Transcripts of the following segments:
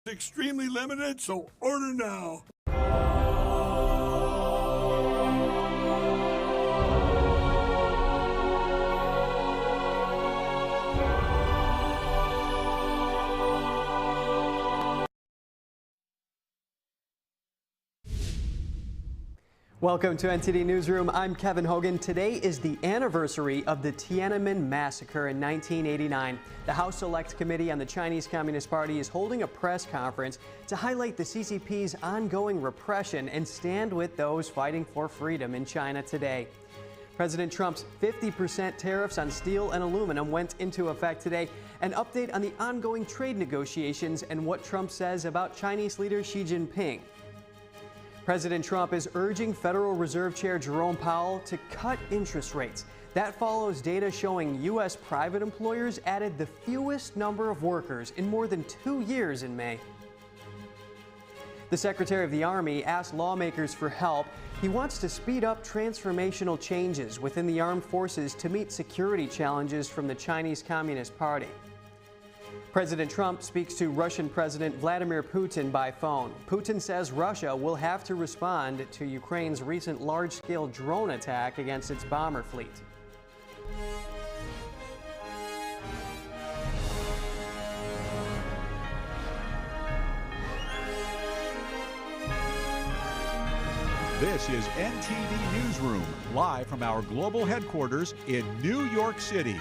Extremely limited, so order now. Welcome to NTD Newsroom. I'm Kevin Hogan. Today is the anniversary of the Tiananmen massacre in 1989. The House Select Committee on the Chinese Communist Party is holding a press conference to highlight the CCP's ongoing repression and stand with those fighting for freedom in China today. President Trump's 50% tariffs on steel and aluminum went into effect today. An update on the ongoing trade negotiations and what Trump says about Chinese leader Xi Jinping. President Trump is urging Federal Reserve Chair Jerome Powell to cut interest rates. That follows data showing U.S. private employers added the fewest number of workers in more than 2 years in May. The Secretary of the Army asked lawmakers for help. He wants to speed up transformational changes within the armed forces to meet security challenges from the Chinese Communist Party. President Trump speaks to Russian President Vladimir Putin by phone. Putin says Russia will have to respond to Ukraine's recent large-scale drone attack against its bomber fleet. This is NTD Newsroom, live from our global headquarters in New York City.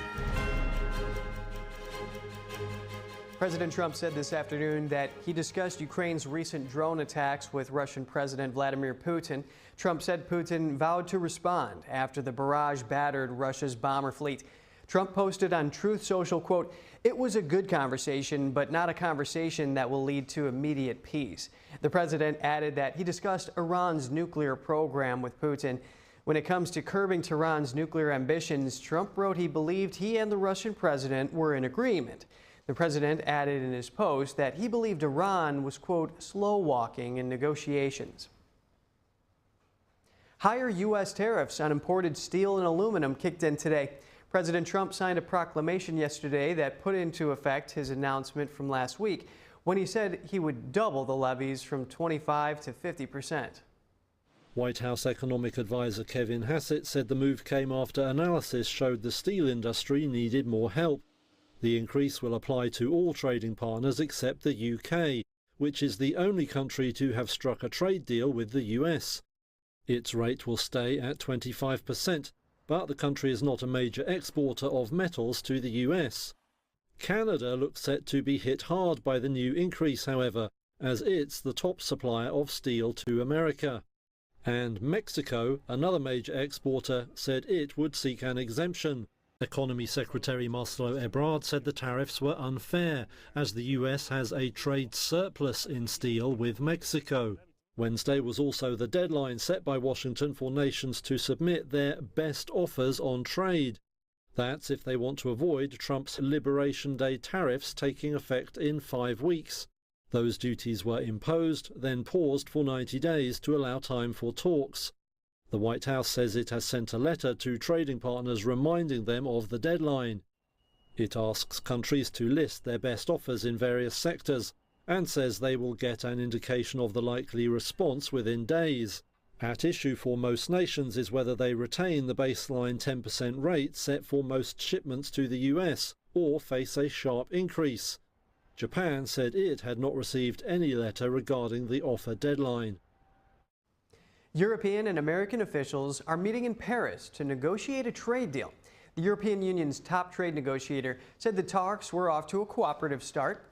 President Trump said this afternoon that he discussed Ukraine's recent drone attacks with Russian President Vladimir Putin. Trump said Putin vowed to respond after the barrage battered Russia's bomber fleet. Trump posted on Truth Social, quote, "It was a good conversation, but not a conversation that will lead to immediate peace." The president added that he discussed Iran's nuclear program with Putin. When it comes to curbing Tehran's nuclear ambitions, Trump wrote he believed he and the Russian president were in agreement. The president added in his post that he believed Iran was, quote, slow-walking in negotiations. Higher U.S. tariffs on imported steel and aluminum kicked in today. President Trump signed a proclamation yesterday that put into effect his announcement from last week when he said he would double the levies from 25% to 50%. White House economic advisor Kevin Hassett said the move came after analysis showed the steel industry needed more help. The increase will apply to all trading partners except the UK, which is the only country to have struck a trade deal with the US. Its rate will stay at 25%, but the country is not a major exporter of metals to the US. Canada looks set to be hit hard by the new increase, however, as it's the top supplier of steel to America. And Mexico, another major exporter, said it would seek an exemption. Economy Secretary Marcelo Ebrard said the tariffs were unfair, as the US has a trade surplus in steel with Mexico. Wednesday was also the deadline set by Washington for nations to submit their best offers on trade. That's if they want to avoid Trump's Liberation Day tariffs taking effect in 5 weeks. Those duties were imposed, then paused for 90 days to allow time for talks. The White House says it has sent a letter to trading partners reminding them of the deadline. It asks countries to list their best offers in various sectors and says they will get an indication of the likely response within days. At issue for most nations is whether they retain the baseline 10% rate set for most shipments to the US or face a sharp increase. Japan said it had not received any letter regarding the offer deadline. European and American officials are meeting in Paris to negotiate a trade deal. The European Union's top trade negotiator said the talks were off to a cooperative start.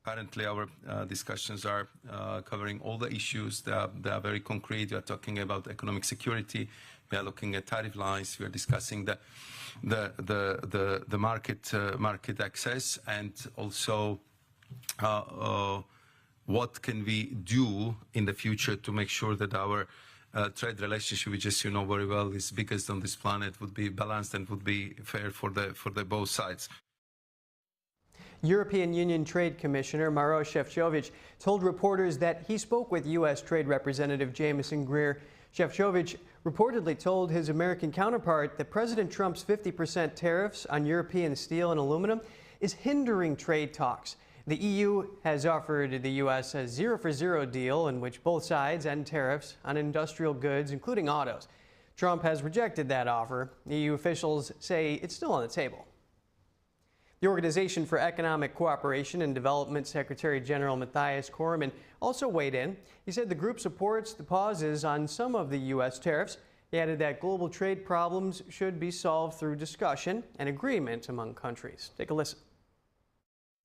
Currently, our discussions are covering all the issues that are very concrete. We are talking about economic security. We are looking at tariff lines. We are discussing the market access, and also what can we do in the future to make sure that our trade relationship, which, as you know very well, is biggest on this planet, would be balanced and would be fair for the both sides. European Union Trade Commissioner Maroš Šefčovič told reporters that he spoke with U.S. Trade Representative Jamieson Greer. Šefčovič reportedly told his American counterpart that President Trump's 50% tariffs on European steel and aluminum is hindering trade talks. The EU has offered the U.S. a 0-for-0 deal in which both sides end tariffs on industrial goods, including autos. Trump has rejected that offer. EU officials say it's still on the table. The Organization for Economic Cooperation and Development Secretary General Matthias Cormann also weighed in. He said the group supports the pauses on some of the U.S. tariffs. He added that global trade problems should be solved through discussion and agreement among countries. Take a listen.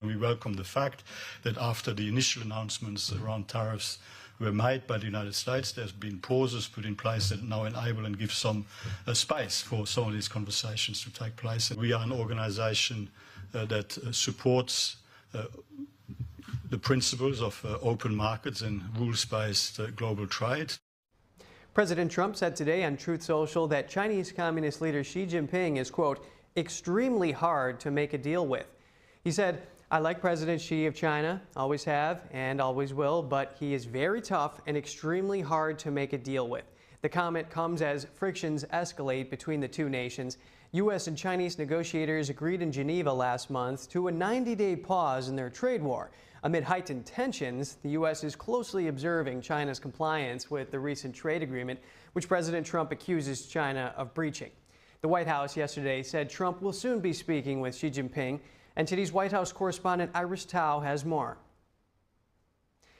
We welcome the fact that after the initial announcements around tariffs were made by the United States, there's been pauses put in place that now enable and give some space for some of these conversations to take place. We are an organization that supports the principles of open markets and rules-based global trade. President Trump said today on Truth Social that Chinese Communist leader Xi Jinping is, quote, extremely hard to make a deal with. He said, I like President Xi of China, always have and always will, but he is very tough and extremely hard to make a deal with. The comment comes as frictions escalate between the two nations. U.S. and Chinese negotiators agreed in Geneva last month to a 90-day pause in their trade war. Amid heightened tensions, the U.S. is closely observing China's compliance with the recent trade agreement, which President Trump accuses China of breaching. The White House yesterday said Trump will soon be speaking with Xi Jinping. NTD's White House correspondent Iris Tao has more.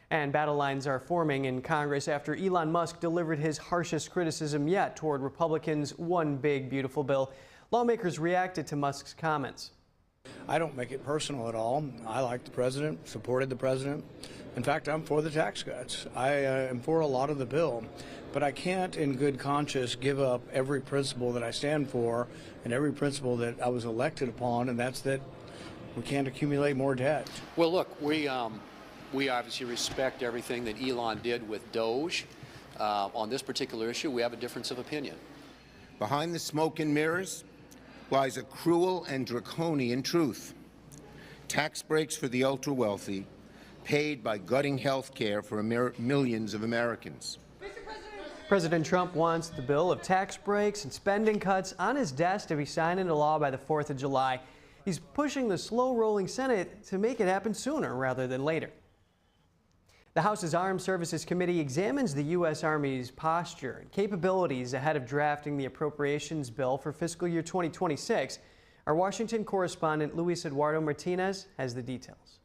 And battle lines are forming in Congress after Elon Musk delivered his harshest criticism yet toward Republicans' One Big Beautiful Bill. Lawmakers reacted to Musk's comments. I don't make it personal at all. I like the president, supported the president. In fact, I'm for the tax cuts. I am for a lot of the bill. But I can't in good conscience give up every principle that I stand for and every principle that I was elected upon, and that's that we can't accumulate more debt. Well, look, we obviously respect everything that Elon did with Doge. On this particular issue, we have a difference of opinion. Behind the smoke and mirrors lies a cruel and draconian truth. Tax breaks for the ultra-wealthy, paid by gutting health care for millions of Americans. President Trump wants the bill of tax breaks and spending cuts on his desk to be signed into law by the 4th of July. He's pushing the slow-rolling Senate to make it happen sooner rather than later. The House's Armed Services Committee examines the U.S. Army's posture and capabilities ahead of drafting the appropriations bill for fiscal year 2026. Our Washington correspondent Luis Eduardo Martinez has the details.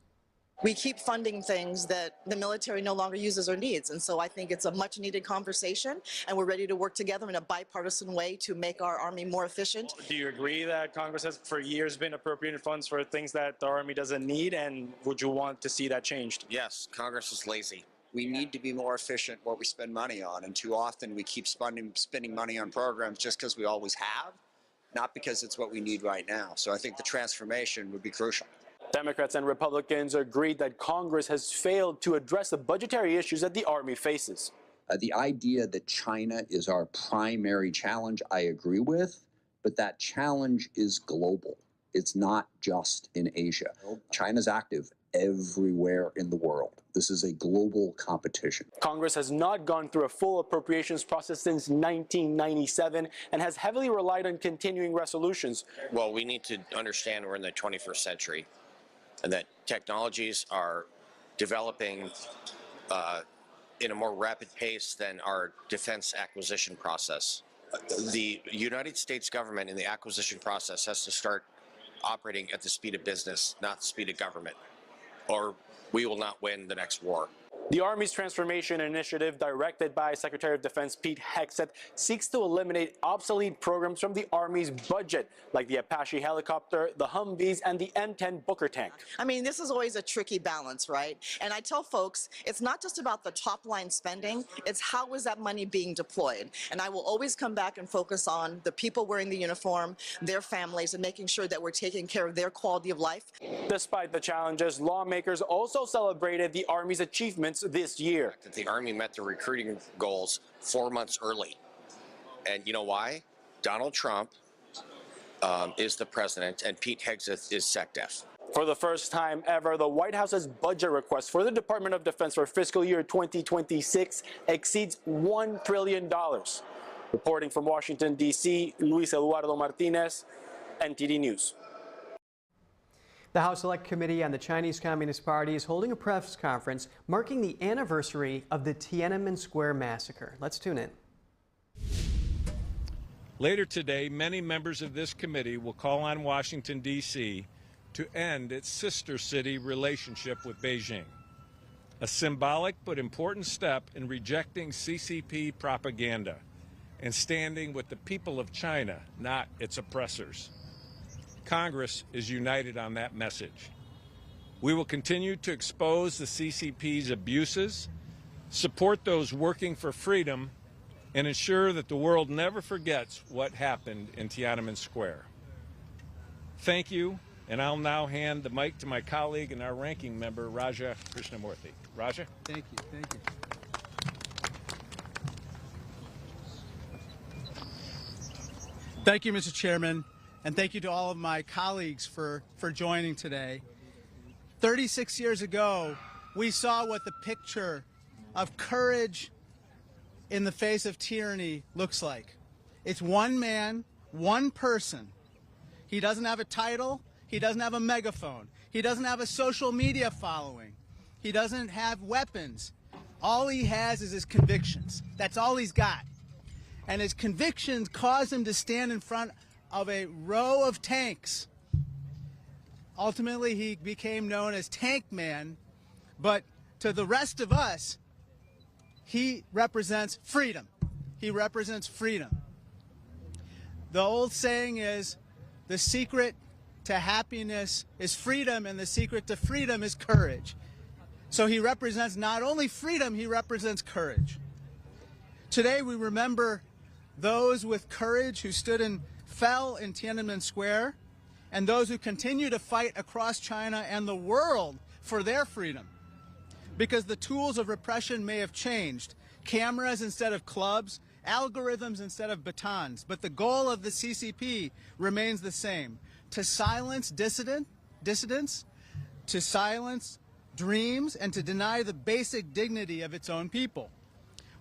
We keep funding things that the military no longer uses or needs, and so I think it's a much-needed conversation, and we're ready to work together in a bipartisan way to make our Army more efficient. Do you agree that Congress has for years been appropriating funds for things that the Army doesn't need, and would you want to see that changed? Yes, Congress is lazy. We need to be more efficient what we spend money on, and too often we keep spending money on programs just because we always have, not because it's what we need right now. So I think the transformation would be crucial. Democrats and Republicans agreed that Congress has failed to address the budgetary issues that the Army faces. The idea that China is our primary challenge, I agree with, but that challenge is global. It's not just in Asia. China's active everywhere in the world. This is a global competition. Congress has not gone through a full appropriations process since 1997 and has heavily relied on continuing resolutions. Well, we need to understand we're in the 21st century and that technologies are developing in a more rapid pace than our defense acquisition process. The United States government in the acquisition process has to start operating at the speed of business, not the speed of government, or we will not win the next war. The Army's transformation initiative, directed by Secretary of Defense Pete Hegseth, seeks to eliminate obsolete programs from the Army's budget, like the Apache helicopter, the Humvees, and the M10 Booker tank. I mean, this is always a tricky balance, right? And I tell folks, it's not just about the top-line spending, it's how is that money being deployed. And I will always come back and focus on the people wearing the uniform, their families, and making sure that we're taking care of their quality of life. Despite the challenges, lawmakers also celebrated the Army's achievements this year. That the Army met the recruiting goals 4 months early. And you know why? Donald Trump is the president and Pete Hegseth is SecDef. For the first time ever, the White House's budget request for the Department of Defense for fiscal year 2026 exceeds $1 trillion. Reporting from Washington, D.C., Luis Eduardo Martinez, NTD News. The House Select Committee on the Chinese Communist Party is holding a press conference marking the anniversary of the Tiananmen Square massacre. Let's tune in. Later today, many members of this committee will call on Washington, D.C. to end its sister city relationship with Beijing, a symbolic but important step in rejecting CCP propaganda and standing with the people of China, not its oppressors. Congress is united on that message. We will continue to expose the CCP's abuses, support those working for freedom, and ensure that the world never forgets what happened in Tiananmen Square. Thank you, and I'll now hand the mic to my colleague and our ranking member, Raja Krishnamurthy. Raja? Thank you. Thank you. Thank you, Mr. Chairman, and thank you to all of my colleagues for joining today. 36 years ago, we saw what the picture of courage in the face of tyranny looks like. It's one man, one person. He doesn't have a title. He doesn't have a megaphone. He doesn't have a social media following. He doesn't have weapons. All he has is his convictions. That's all he's got. And his convictions caused him to stand in front of a row of tanks. Ultimately, he became known as Tank Man, but to the rest of us, he represents freedom. He represents freedom. The old saying is, the secret to happiness is freedom, and the secret to freedom is courage. So he represents not only freedom, he represents courage. Today we remember those with courage who stood and fell in Tiananmen Square, and those who continue to fight across China and the world for their freedom. Because the tools of repression may have changed, cameras instead of clubs, algorithms instead of batons, but the goal of the CCP remains the same: to silence dissidents, to silence dreams, and to deny the basic dignity of its own people.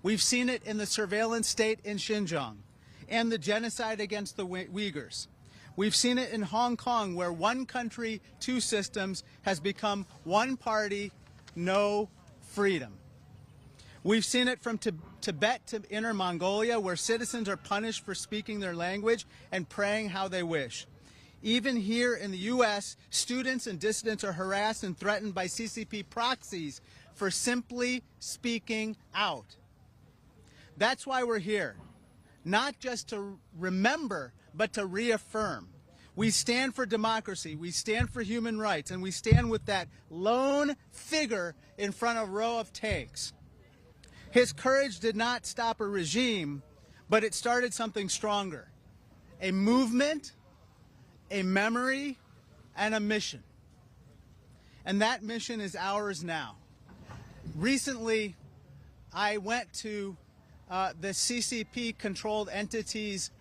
We've seen it in the surveillance state in Xinjiang and the genocide against the Uyghurs. We've seen it in Hong Kong, where one country, two systems has become one party, no freedom. We've seen it from Tibet to Inner Mongolia, where citizens are punished for speaking their language and praying how they wish. Even here in the U.S., students and dissidents are harassed and threatened by CCP proxies for simply speaking out. That's why we're here, not just to remember, but to reaffirm. We stand for democracy, we stand for human rights, and we stand with that lone figure in front of a row of tanks. His courage did not stop a regime, but it started something stronger: a movement, a memory, and a mission. And that mission is ours now. Recently, I went to the CCP-controlled entity's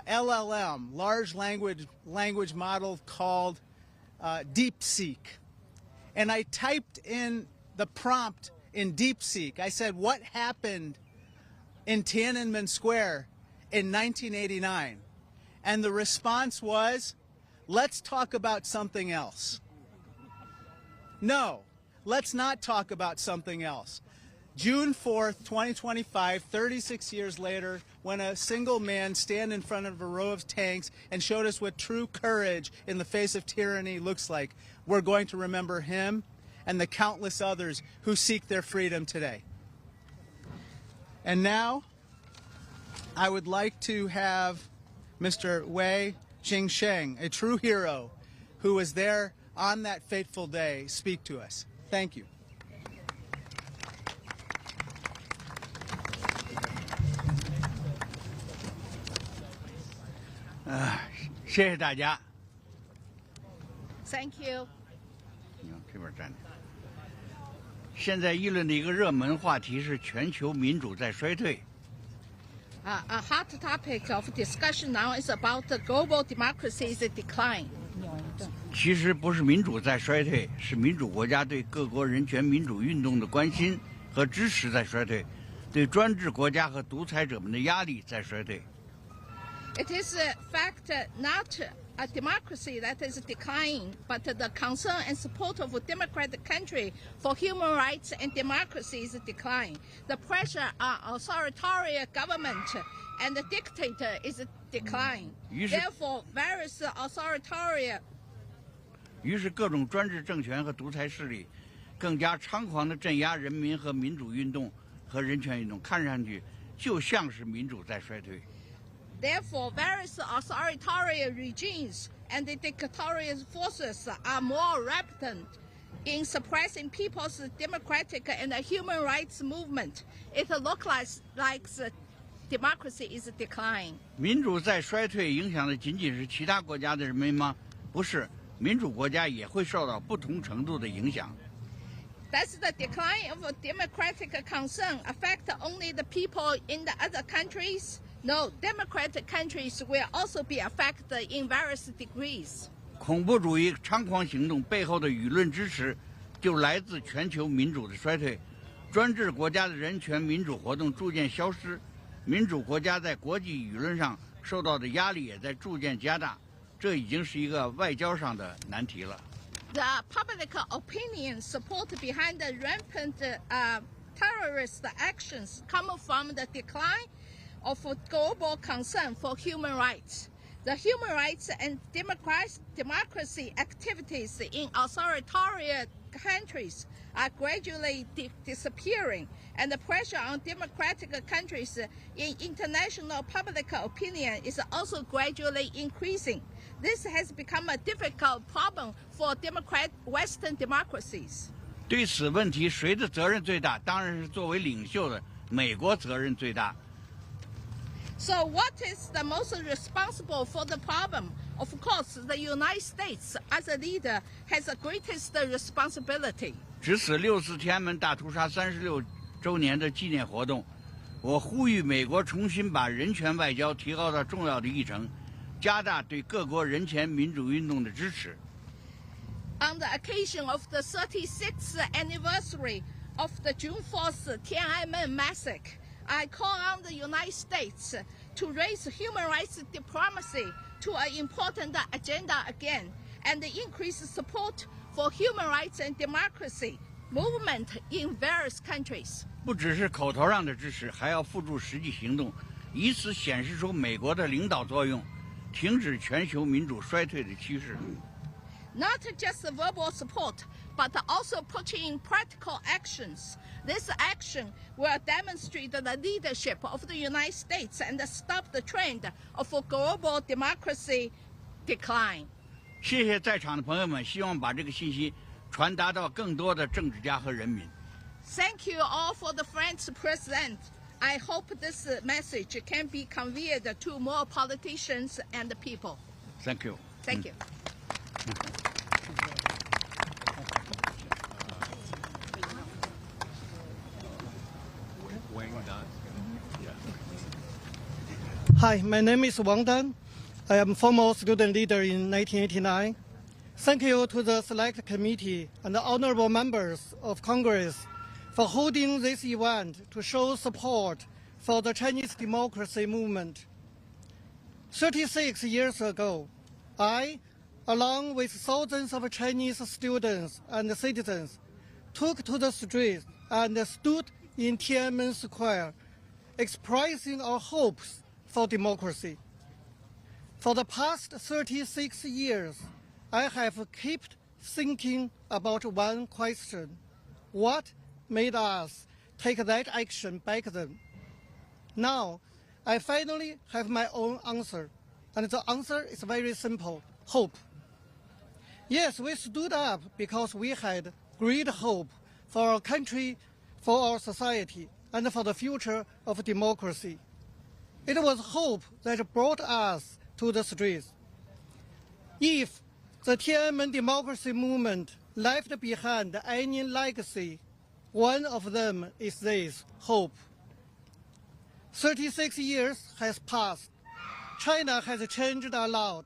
LLM, large language model called DeepSeek. And I typed in the prompt in DeepSeek. I said, what happened in Tiananmen Square in 1989? And the response was, let's talk about something else. No, let's not talk about something else. June 4th, 2025, 36 years later, when a single man stand in front of a row of tanks and showed us what true courage in the face of tyranny looks like, we're going to remember him and the countless others who seek their freedom today. And now, I would like to have Mr. Wei Jingsheng, a true hero who was there on that fateful day, speak to us. Thank you. Thank you. 这边站着。现在议论的一个热门话题是全球民主在衰退。A hot topic of discussion now is about the global democracy's decline. 其实不是民主在衰退，是民主国家对各国人权民主运动的关心和支持在衰退，对专制国家和独裁者们的压力在衰退。It is a fact not a democracy that is declining, but the concern and support of a democratic country for human rights and democracy is declining. The pressure on authoritarian government and the dictator is declining. Therefore, various authoritarian 于是各种专制政权和独裁势力更加猖狂地镇压人民和民主运动和人权运动，看上去就像是民主在衰退。Therefore, various authoritarian regimes and the dictatorial forces are more rampant in suppressing people's democratic and human rights movement. It looks like the democracy is declining. 民主在衰退，影响的仅仅是其他国家的人民吗？不是，民主国家也会受到不同程度的影响。Does the decline of a democratic concern affect only the people in the other countries? No, democratic countries will also be affected in various degrees. 恐怖主义猖狂行动背后的舆论支持，就来自全球民主的衰退。专制国家的人权民主活动逐渐消失，民主国家在国际舆论上受到的压力也在逐渐加大，这已经是一个外交上的难题了。The public opinion support behind the rampant terrorist actions come from the decline of global concern for human rights. The human rights and democracy activities in authoritarian countries are gradually disappearing, and the pressure on democratic countries in international public opinion is also gradually increasing. This has become a difficult problem for Western democracies. 对此问题，谁的责任最大？当然是作为领袖的美国责任最大。So what is the most responsible for the problem? Of course, the United States, as a leader, has the greatest responsibility. 值此6·4天安门大屠杀36周年的纪念活动，我呼吁美国重新把人权外交提高到重要的议程，加大对各国人权民主运动的支持。On the occasion of the 36th anniversary of the June 4th Tiananmen massacre, I call on the United States to raise human rights diplomacy to an important agenda again and increase support for human rights and democracy movement in various countries. 不只是口头上的支持，还要付诸实际行动，以此显示出美国的领导作用，停止全球民主衰退的趋势。Not just verbal support, but also putting in practical actions. This action will demonstrate the leadership of the United States and stop the trend of global democracy decline. 谢谢在场的朋友们，希望把这个信息传达到更多的政治家和人民。Thank you all for the friends present. I hope this message can be conveyed to more politicians and people. Thank you. Thank you. Hi, my name is Wang Dan. I am former student leader in 1989. Thank you to the Select Committee and the honorable members of Congress for holding this event to show support for the Chinese democracy movement. 36 years ago, I, along with thousands of Chinese students and citizens, took to the streets and stood in Tiananmen Square, expressing our hopes for democracy. For the past 36 years, I have kept thinking about one question. What made us take that action back then? Now, I finally have my own answer, and the answer is very simple: hope. Yes, we stood up because we had great hope for our country, for our society, and for the future of democracy. It was hope that brought us to the streets. If the Tiananmen democracy movement left behind any legacy, one of them is this: hope. 36 years has passed. China has changed a lot.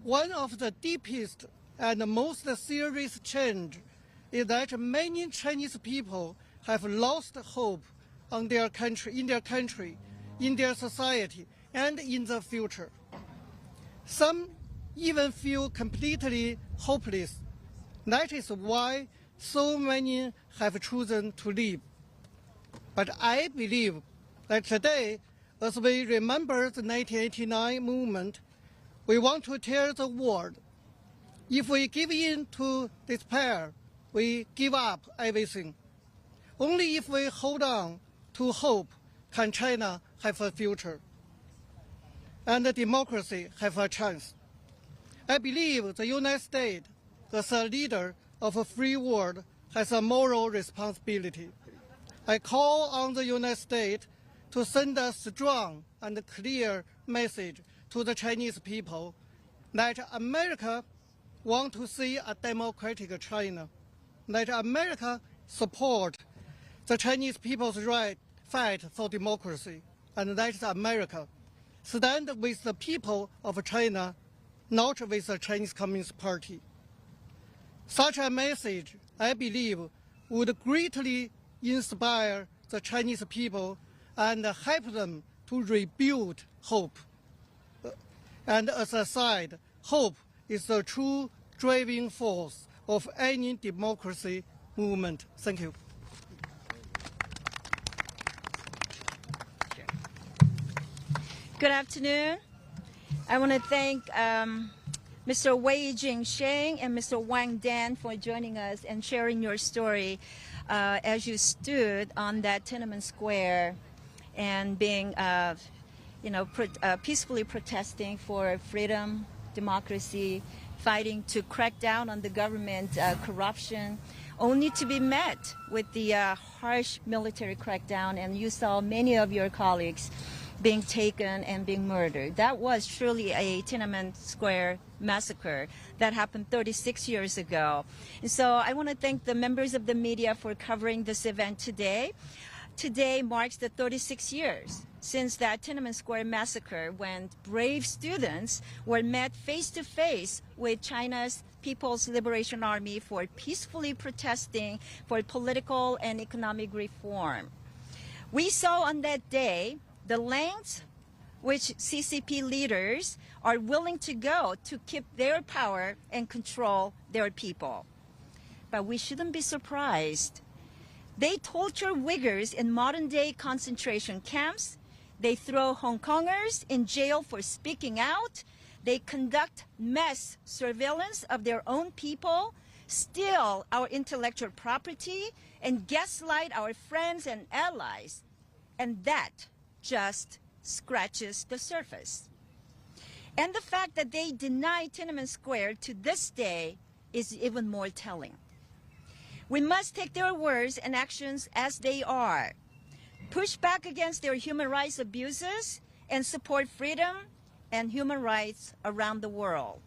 One of the deepest and most serious change is that many Chinese people have lost hope on their country, in their society, and in the future. Some even feel completely hopeless. That is why so many have chosen to leave. But I believe that today, as we remember the 1989 movement, we want to tell the world, if we give in to despair, we give up everything. Only if we hold on to hope can China have a future and democracy have a chance. I believe the United States, as a leader of a free world, has a moral responsibility. I call on the United States to send a strong and clear message to the Chinese people that America wants to see a democratic China, that America support the Chinese people's right fight for democracy, and that America stand with the people of China, not with the Chinese Communist Party. Such a message, I believe, would greatly inspire the Chinese people and help them to rebuild hope. And as a side, hope is the true driving force of any democracy movement. Thank you. Good afternoon. I want to thank Mr. Wei Jingsheng and Mr. Wang Dan for joining us and sharing your story as you stood on that Tiananmen Square and being, peacefully protesting for freedom, democracy, fighting to crack down on the government corruption, only to be met with the harsh military crackdown. And you saw many of your colleagues being taken and being murdered. That was truly a Tiananmen Square massacre that happened 36 years ago. And so I want to thank the members of the media for covering this event today. Today marks the 36 years since that Tiananmen Square massacre, when brave students were met face-to-face with China's People's Liberation Army for peacefully protesting for political and economic reform. We saw on that day the lengths which CCP leaders are willing to go to keep their power and control their people. But we shouldn't be surprised. They torture Uyghurs in modern-day concentration camps. They throw Hong Kongers in jail for speaking out. They conduct mass surveillance of their own people, steal our intellectual property, and gaslight our friends and allies. And that just scratches the surface. And the fact that they deny Tiananmen Square to this day is even more telling. We must take their words and actions as they are, push back against their human rights abuses, and support freedom and human rights around the world.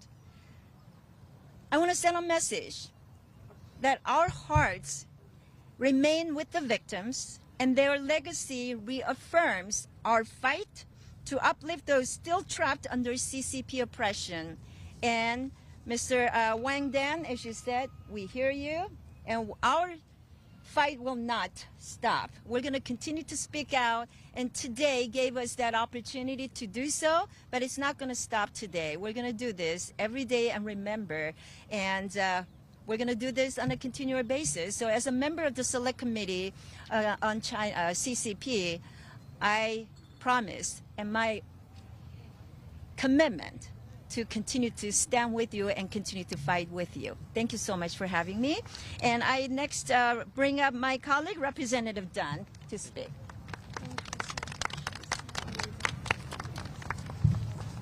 I want to send a message that our hearts remain with the victims, and their legacy reaffirms our fight to uplift those still trapped under CCP oppression. And Mr. Wang Dan, as you said, we hear you, and our fight will not stop. We're going to continue to speak out, and today gave us that opportunity to do so, but it's not going to stop today. We're going to do this every day and remember, and we're going to do this on a continual basis. So as a member of the Select Committee on China, CCP, I promise, and my commitment, to continue to stand with you and continue to fight with you. Thank you so much for having me. And I next bring up my colleague, Representative Dunn, to speak.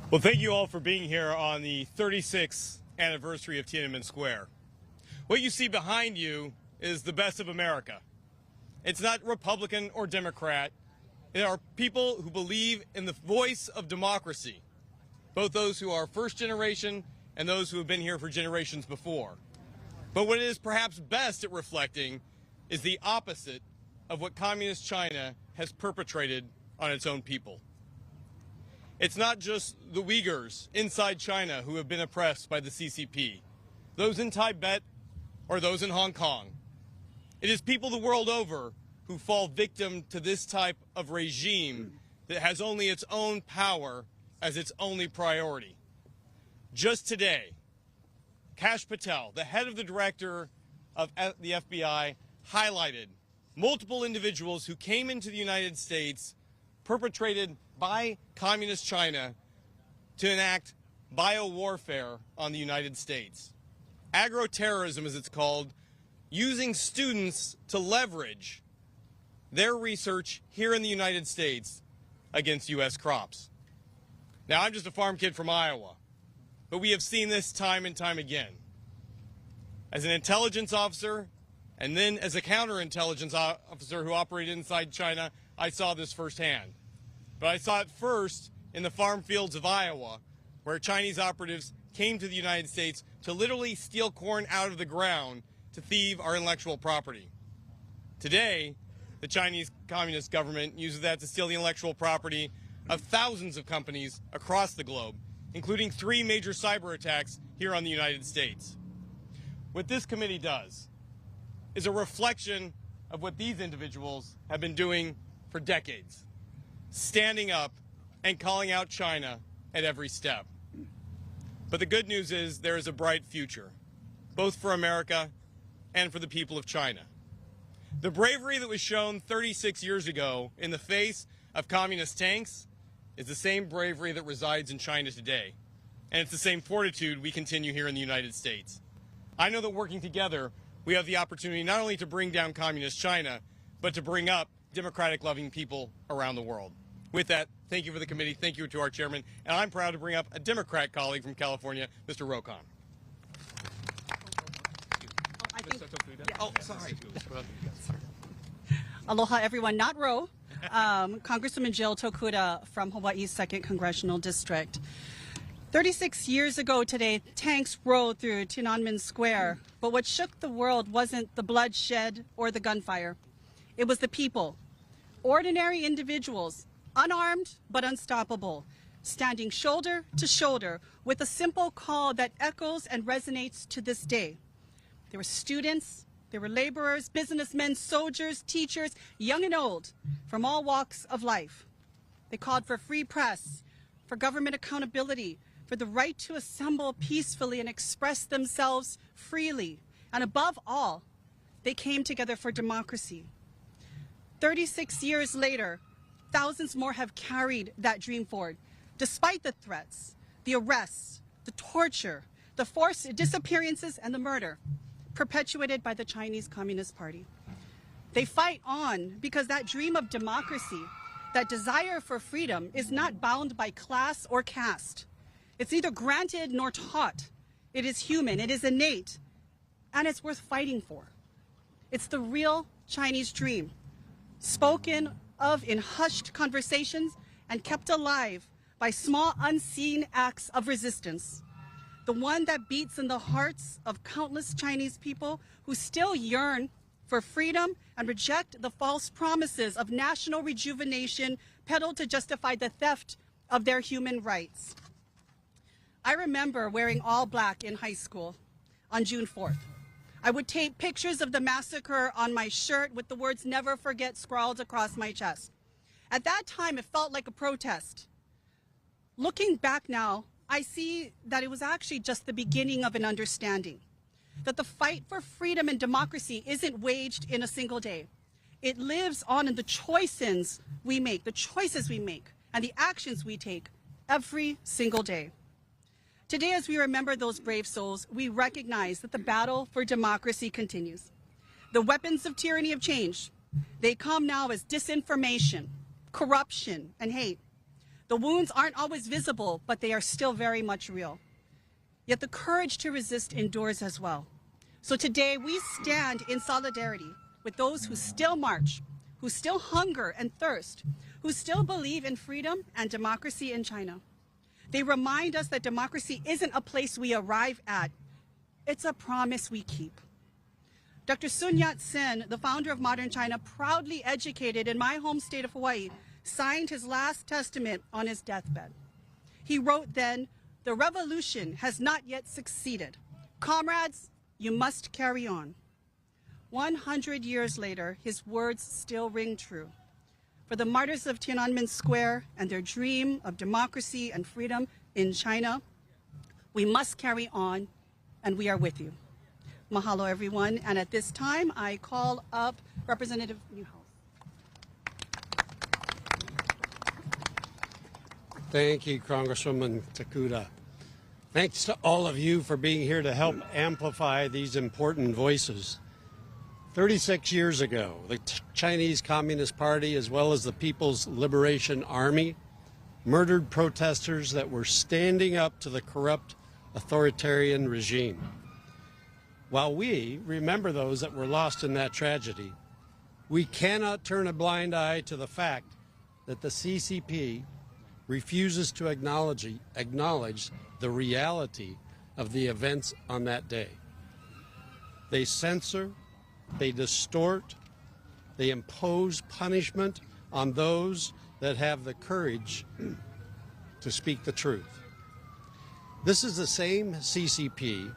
Well, thank you all for being here on the 36th anniversary of Tiananmen Square. What you see behind you is the best of America. It's not Republican or Democrat. There are people who believe in the voice of democracy, both those who are first generation and those who have been here for generations before. But what it is perhaps best at reflecting is the opposite of what Communist China has perpetrated on its own people. It's not just the Uyghurs inside China who have been oppressed by the CCP, those in Tibet or those in Hong Kong. It is people the world over who fall victim to this type of regime that has only its own power as its only priority. Just today, Kash Patel, the head of the director of the FBI, highlighted multiple individuals who came into the United States perpetrated by communist China to enact biowarfare on the United States. Agroterrorism, as it's called, using students to leverage their research here in the United States against U.S. crops. Now, I'm just a farm kid from Iowa, but we have seen this time and time again. As an intelligence officer, and then as a counterintelligence officer who operated inside China, I saw this firsthand. But I saw it first in the farm fields of Iowa, where Chinese operatives came to the United States to literally steal corn out of the ground to thieve our intellectual property. Today, the Chinese Communist government uses that to steal the intellectual property of thousands of companies across the globe, including 3 major cyber attacks here on the United States. What this committee does is a reflection of what these individuals have been doing for decades, standing up and calling out China at every step. But the good news is there is a bright future, both for America and for the people of China. The bravery that was shown 36 years ago in the face of communist tanks is the same bravery that resides in China today. And it's the same fortitude we continue here in the United States. I know that working together, we have the opportunity not only to bring down communist China, but to bring up democratic-loving people around the world. With that, thank you for the committee, thank you to our chairman, and I'm proud to bring up a Democrat colleague from California, Mr. Rokon. Oh, sorry. Aloha, everyone. Not Ro. Congresswoman Jill Tokuda from Hawaii's 2nd Congressional District. 36 years ago today, tanks rode through Tiananmen Square, but what shook the world wasn't the bloodshed or the gunfire. It was the people, ordinary individuals, unarmed but unstoppable, standing shoulder to shoulder with a simple call that echoes and resonates to this day. There were students, there were laborers, businessmen, soldiers, teachers, young and old, from all walks of life. They called for free press, for government accountability, for the right to assemble peacefully and express themselves freely. And above all, they came together for democracy. 36 years later, thousands more have carried that dream forward, despite the threats, the arrests, the torture, the forced disappearances, and the murder perpetuated by the Chinese Communist Party. They fight on because that dream of democracy, that desire for freedom, is not bound by class or caste. It's neither granted nor taught. It is human, it is innate, and it's worth fighting for. It's the real Chinese dream, spoken of in hushed conversations and kept alive by small unseen acts of resistance. The one that beats in the hearts of countless Chinese people who still yearn for freedom and reject the false promises of national rejuvenation peddled to justify the theft of their human rights. I remember wearing all black in high school on June 4th. I would tape pictures of the massacre on my shirt with the words "Never Forget" scrawled across my chest. At that time, it felt like a protest. Looking back now, I see that it was actually just the beginning of an understanding, that the fight for freedom and democracy isn't waged in a single day. It lives on in the choices we make, and the actions we take every single day. Today, as we remember those brave souls, we recognize that the battle for democracy continues. The weapons of tyranny have changed. They come now as disinformation, corruption, and hate. The wounds aren't always visible, but they are still very much real. Yet the courage to resist endures as well. So today we stand in solidarity with those who still march, who still hunger and thirst, who still believe in freedom and democracy in China. They remind us that democracy isn't a place we arrive at, it's a promise we keep. Dr. Sun Yat-sen, the founder of modern China, proudly educated in my home state of Hawaii, signed his last testament on his deathbed. He wrote then, "The revolution has not yet succeeded. Comrades, you must carry on." 100 years later, his words still ring true. For the martyrs of Tiananmen Square and their dream of democracy and freedom in China, We must carry on, and we are with you. Mahalo, everyone. And at this time, I call up Representative Newhouse. Thank you, Congresswoman Takuda. Thanks to all of you for being here to help amplify these important voices. 36 years ago, the Chinese Communist Party, as well as the People's Liberation Army, murdered protesters that were standing up to the corrupt authoritarian regime. While we remember those that were lost in that tragedy, we cannot turn a blind eye to the fact that the CCP refuses to acknowledge the reality of the events on that day. They censor, they distort, they impose punishment on those that have the courage to speak the truth. This is the same CCP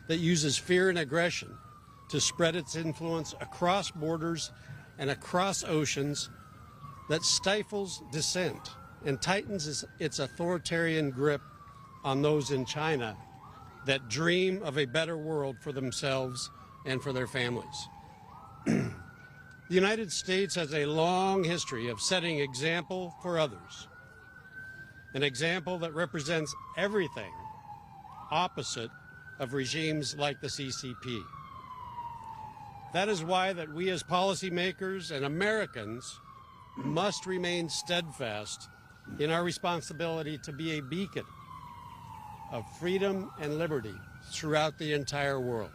that uses fear and aggression to spread its influence across borders and across oceans, that stifles dissent and tightens its authoritarian grip on those in China that dream of a better world for themselves and for their families. The United States has a long history of setting example for others, an example that represents everything opposite of regimes like the CCP. That is why that we as policymakers and Americans must remain steadfast in our responsibility to be a beacon of freedom and liberty throughout the entire world.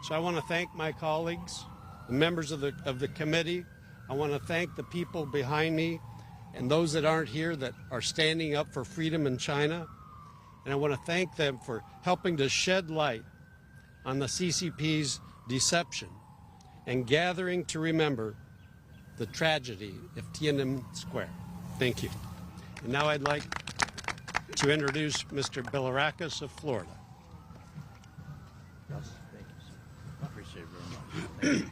So I want to thank my colleagues, the members of the committee. I want to thank the people behind me and those that aren't here that are standing up for freedom in China. And I want to thank them for helping to shed light on the CCP's deception and gathering to remember the tragedy of Tiananmen Square. Thank you. And now I'd like to introduce Mr. Bilirakis of Florida. Yes, thank you, sir. Appreciate it very much.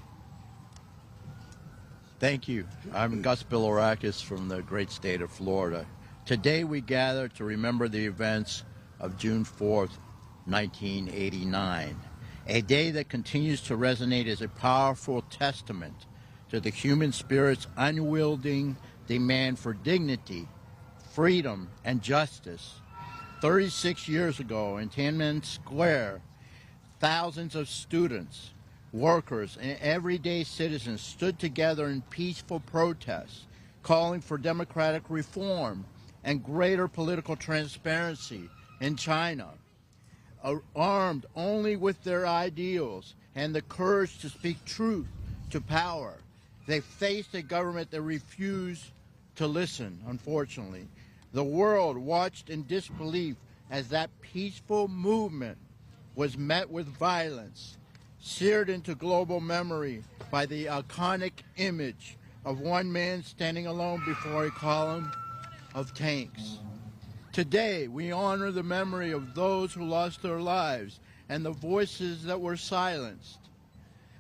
Thank you. I'm Gus Bilirakis from the great state of Florida. Today we gather to remember the events of June 4th, 1989, a day that continues to resonate as a powerful testament to the human spirit's unyielding demand for dignity, freedom, and justice. 36 years ago in Tiananmen Square, thousands of students, workers, and everyday citizens stood together in peaceful protests, calling for democratic reform and greater political transparency in China. Armed only with their ideals and the courage to speak truth to power, they faced a government that refused to listen, unfortunately. The world watched in disbelief as that peaceful movement was met with violence, seared into global memory by the iconic image of one man standing alone before a column of tanks. Today, we honor the memory of those who lost their lives and the voices that were silenced.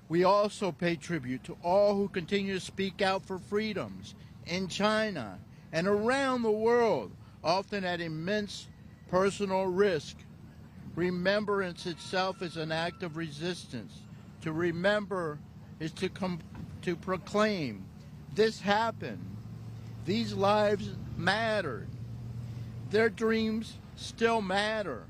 We also pay tribute to all who continue to speak out for freedoms in China and around the world, often at immense personal risk. Remembrance itself is an act of resistance. To remember is to proclaim, this happened. These lives mattered. Their dreams still matter.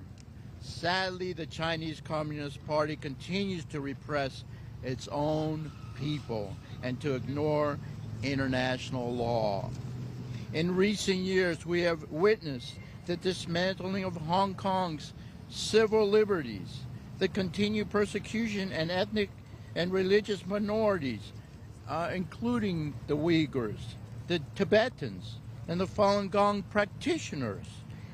Sadly, the Chinese Communist Party continues to repress its own people and to ignore international law. In recent years, we have witnessed the dismantling of Hong Kong's civil liberties, the continued persecution and ethnic and religious minorities, including the Uyghurs, the Tibetans, and the Falun Gong practitioners,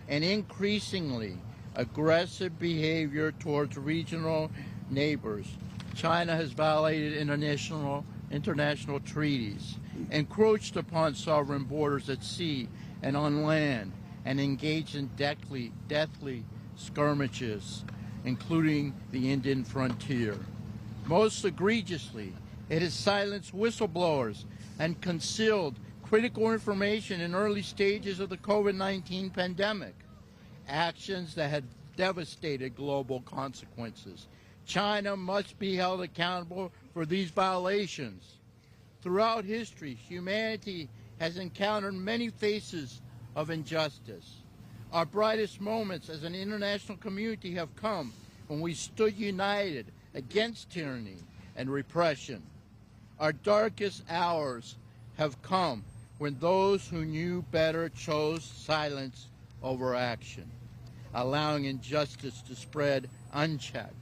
and increasingly aggressive behavior towards regional neighbors. China has violated international treaties, encroached upon sovereign borders at sea and on land, and engaged in deathly skirmishes, including the Indian frontier. Most egregiously, it has silenced whistleblowers and concealed critical information in early stages of the COVID-19 pandemic, actions that had devastated global consequences. China must be held accountable for these violations. Throughout history, humanity has encountered many faces of injustice. Our brightest moments as an international community have come when we stood united against tyranny and repression. Our darkest hours have come when those who knew better chose silence over action, allowing injustice to spread unchecked.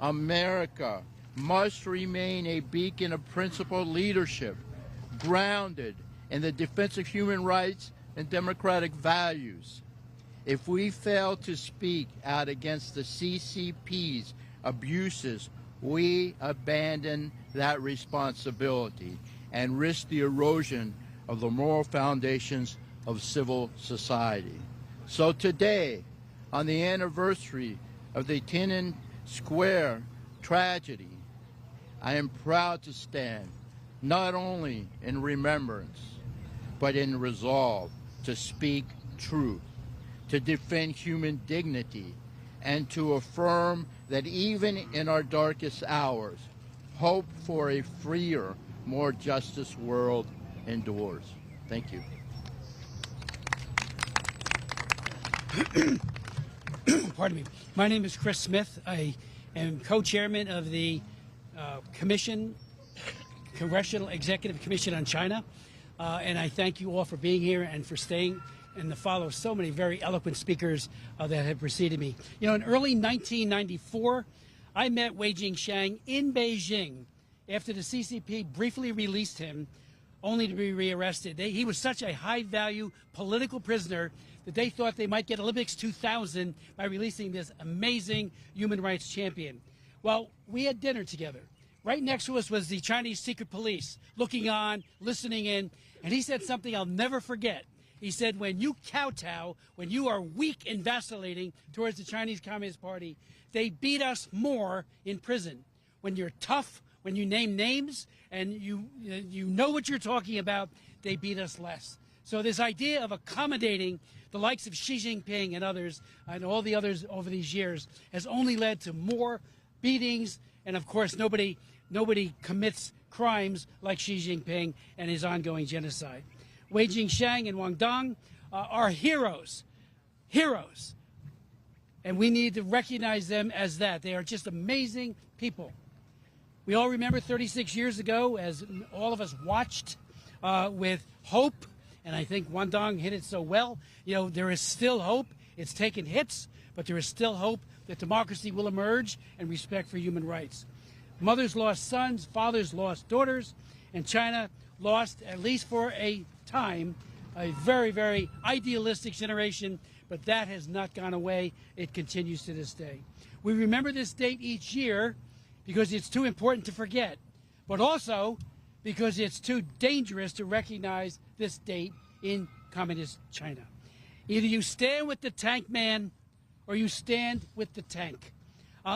America must remain a beacon of principled leadership, grounded in the defense of human rights and democratic values. If we fail to speak out against the CCP's abuses, we abandon that responsibility and risk the erosion of the moral foundations of civil society. So today, on the anniversary of the Tiananmen Square tragedy, I am proud to stand not only in remembrance, but in resolve to speak truth, to defend human dignity, and to affirm that even in our darkest hours, hope for a freer, more justice world endures. Thank you. Pardon me. My name is Chris Smith. I am co-chairman of the Congressional Executive Commission on China, and I thank you all for being here and for staying and to follow so many very eloquent speakers that have preceded me. You know, in early 1994, I met Wei Jingsheng in Beijing after the CCP briefly released him, only to be rearrested. He was such a high-value political prisoner that they thought they might get Olympics 2000 by releasing this amazing human rights champion. Well, we had dinner together. Right next to us was the Chinese secret police, looking on, listening in, and he said something I'll never forget. He said, when you kowtow, when you are weak and vacillating towards the Chinese Communist Party, they beat us more in prison. When you're tough, when you name names, and you know what you're talking about, they beat us less. So this idea of accommodating the likes of Xi Jinping and others, and all the others over these years, has only led to more beatings, and of course nobody commits crimes like Xi Jinping and his ongoing genocide. Wei Jingsheng and Wang Dong are heroes, and we need to recognize them as that. They are just amazing people. We all remember 36 years ago, as all of us watched with hope, and I think Wang Dong hit it so well. You know, there is still hope. It's taken hits, but there is still hope that democracy will emerge and respect for human rights. Mothers lost sons, fathers lost daughters, and China lost, at least for a time, a very, very idealistic generation, but that has not gone away. It continues to this day. We remember this date each year because it's too important to forget, but also because it's too dangerous to recognize this date in communist China. Either you stand with the tank man or you stand with the tank.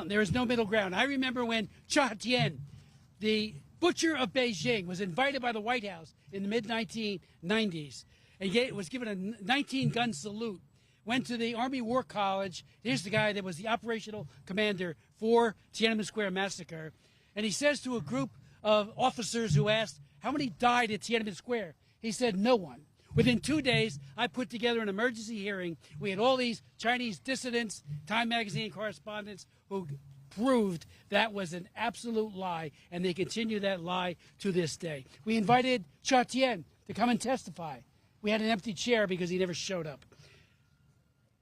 There is no middle ground. I remember when Xia Tian, the butcher of Beijing, was invited by the White House in the mid-1990s and was given a 19-gun salute, went to the Army War College. Here's the guy that was the operational commander for Tiananmen Square massacre. And he says to a group of officers who asked, how many died at Tiananmen Square? He said, no one. Within 2 days, I put together an emergency hearing. We had all these Chinese dissidents, Time magazine correspondents, who proved that was an absolute lie, and they continue that lie to this day. We invited Xia Tian to come and testify. We had an empty chair because he never showed up.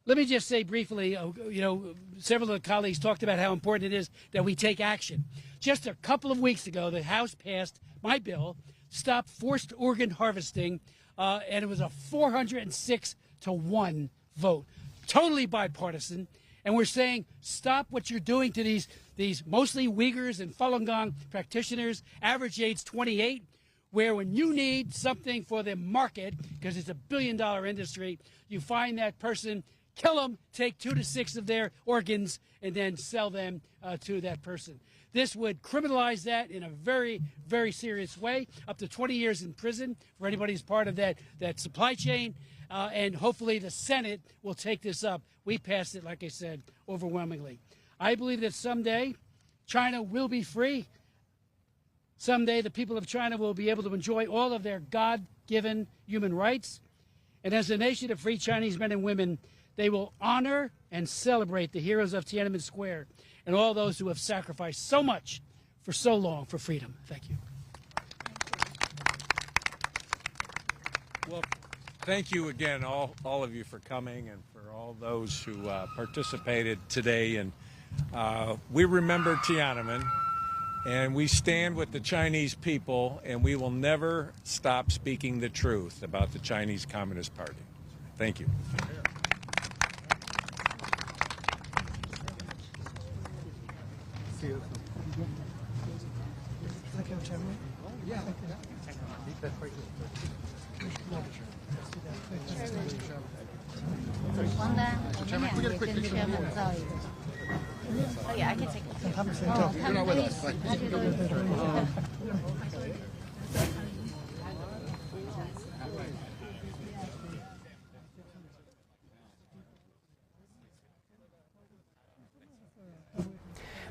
Let me just say briefly, you know, several of the colleagues talked about how important it is that we take action. Just a couple of weeks ago, the House passed my bill, Stop Forced Organ Harvesting, and it was a 406-1 vote, totally bipartisan. And we're saying, stop what you're doing to these mostly Uyghurs and Falun Gong practitioners, average age 28, where when you need something for the market, because it's a billion-dollar industry, you find that person, kill them, take 2 to 6 of their organs, and then sell them to that person. This would criminalize that in a very, very serious way, up to 20 years in prison for anybody who's part of that supply chain. and hopefully the Senate will take this up. We passed it, like I said, overwhelmingly. I believe that someday China will be free. Someday the people of China will be able to enjoy all of their God-given human rights. And as a nation of free Chinese men and women, they will honor and celebrate the heroes of Tiananmen Square and all those who have sacrificed so much for so long for freedom. Thank you. Well, thank you again, all of you, for coming, and for all those who participated today. And we remember Tiananmen, and we stand with the Chinese people, and we will never stop speaking the truth about the Chinese Communist Party. Thank you. Oh yeah, I can take it. You're not with us.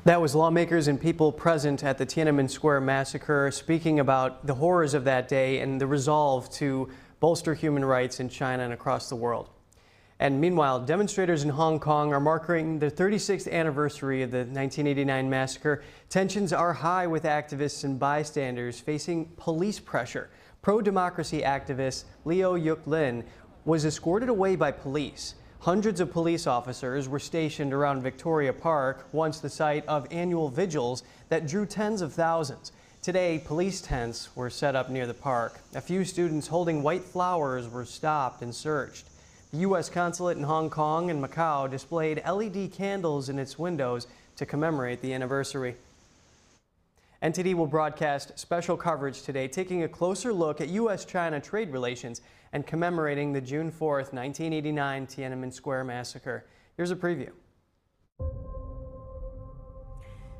That was lawmakers and people present at the Tiananmen Square massacre speaking about the horrors of that day and the resolve to bolster human rights in China and across the world. And meanwhile, demonstrators in Hong Kong are marking the 36th anniversary of the 1989 massacre. Tensions are high with activists and bystanders facing police pressure. Pro-democracy activist Leo Yuk Lin was escorted away by police. Hundreds of police officers were stationed around Victoria Park, once the site of annual vigils that drew tens of thousands. Today, police tents were set up near the park. A few students holding white flowers were stopped and searched. The U.S. consulate in Hong Kong and Macau displayed LED candles in its windows to commemorate the anniversary. NTD will broadcast special coverage today, taking a closer look at U.S.-China trade relations and commemorating the June 4th, 1989 Tiananmen Square massacre. Here's a preview.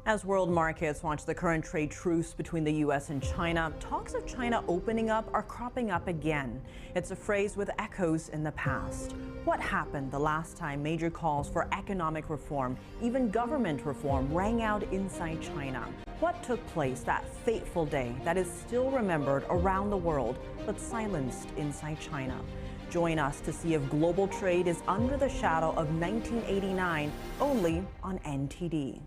As world markets watch the current trade truce between the U.S. and China, talks of China opening up are cropping up again. It's a phrase with echoes in the past. What happened the last time major calls for economic reform, even government reform, rang out inside China? What took place that fateful day that is still remembered around the world but silenced inside China? Join us to see if global trade is under the shadow of 1989, only on NTD.